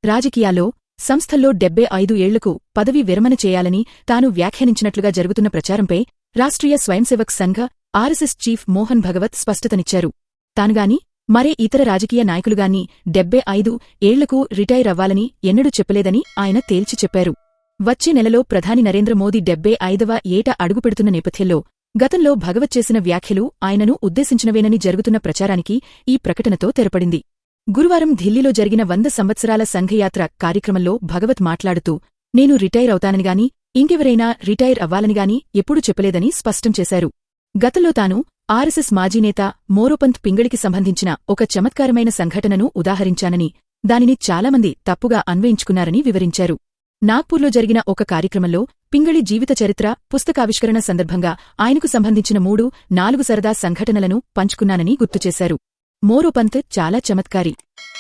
రాజకీయాల్లో సంస్థల్లో 75 ఏళ్లకు పదవీ విరమణ చేయాలని తాను వ్యాఖ్యానించినట్లుగా జరుగుతున్న ప్రచారంపై రాష్ట్రీయ స్వయంసేవక్ సంఘ్ ఆర్ఎస్ఎస్ చీఫ్ మోహన్ భగవత్ స్పష్టతనిచ్చారు. తానుగాని మరే ఇతర రాజకీయ నాయకులుగాని 75 ఏళ్లకు రిటైర్ అవ్వాలని ఎన్నడూ చెప్పలేదని ఆయన తేల్చి చెప్పారు. వచ్చే నెలలో ప్రధాని నరేంద్ర మోదీ 75వ ఏట అడుగుపెడుతున్న నేపథ్యంలో గతంలో భగవత్ చేసిన వ్యాఖ్యలు ఆయనను ఉద్దేశించినవేనని జరుగుతున్న ప్రచారానికి ఈ ప్రకటనతో తెరపడింది. గురువారం ఢిల్లీలో జరిగిన 100 సంవత్సరాల సంఘయాత్ర కార్యక్రమంలో భగవత్ మాట్లాడుతూ నేను రిటైర్ అవుతాననిగాని ఇంకెవరైనా రిటైర్ అవ్వాలనిగాని ఎప్పుడూ చెప్పలేదని స్పష్టం చేశారు. గతంలో తాను ఆర్ఎస్ఎస్ మాజీ నేత మోరోపంత్ పింగళికి సంబంధించిన ఒక చమత్కారమైన సంఘటనను ఉదాహరించానని దానిని చాలామంది తప్పుగా అన్వయించుకున్నారని వివరించారు. నాగ్పూర్లో జరిగిన ఒక కార్యక్రమంలో పింగళి జీవిత చరిత్ర పుస్తకావిష్కరణ సందర్భంగా ఆయనకు సంబంధించిన 3-4 సరదా సంఘటనలను పంచుకున్నానని గుర్తుచేశారు. మోరోపంత్ చాలా చమత్కారి.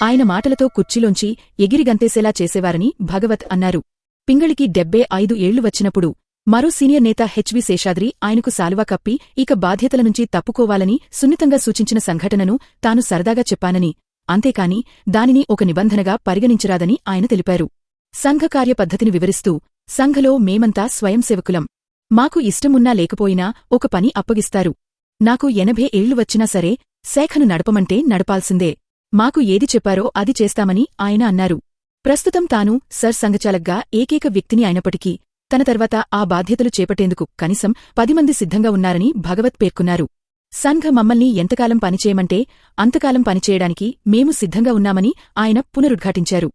ఆయన మాటలతో కుర్చీలోంచి ఎగిరిగంతేసేలా చేసేవారని భగవత్ అన్నారు. పింగళికి 75 ఏళ్లు వచ్చినప్పుడు మరో సీనియర్ నేత హెచ్వి శేషాద్రి ఆయనకు సాలువా కప్పి ఇక బాధ్యతల నుంచి తప్పుకోవాలని సున్నితంగా సూచించిన సంఘటనను తాను సరదాగా చెప్పానని, అంతేకాని దానిని ఒక నిబంధనగా పరిగణించరాదని ఆయన తెలిపారు. సంఘ కార్యపద్ధతిని వివరిస్తూ సంఘలో మేమంతా స్వయంసేవకులం. మాకు ఇష్టమున్నా లేకపోయినా ఒక పని అప్పగిస్తారు. నాకు 80 ఏళ్లు వచ్చినా సరే శాఖను నడపమంటే నడపాల్సిందే. మాకు ఏది చెప్పారో అది చేస్తామని ఆయన అన్నారు. ప్రస్తుతం తాను సర్ సంఘచాలక్గా ఏకైక వ్యక్తిని అయినప్పటికీ తన తర్వాత ఆ బాధ్యతలు చేపట్టేందుకు కనీసం 10 మంది సిద్ధంగా ఉన్నారని భగవత్ పేర్కొన్నారు. సంఘ మమ్మల్ని ఎంతకాలం పనిచేయమంటే అంతకాలం పనిచేయడానికి మేము సిద్ధంగా ఉన్నామని ఆయన పునరుద్ఘాటించారు.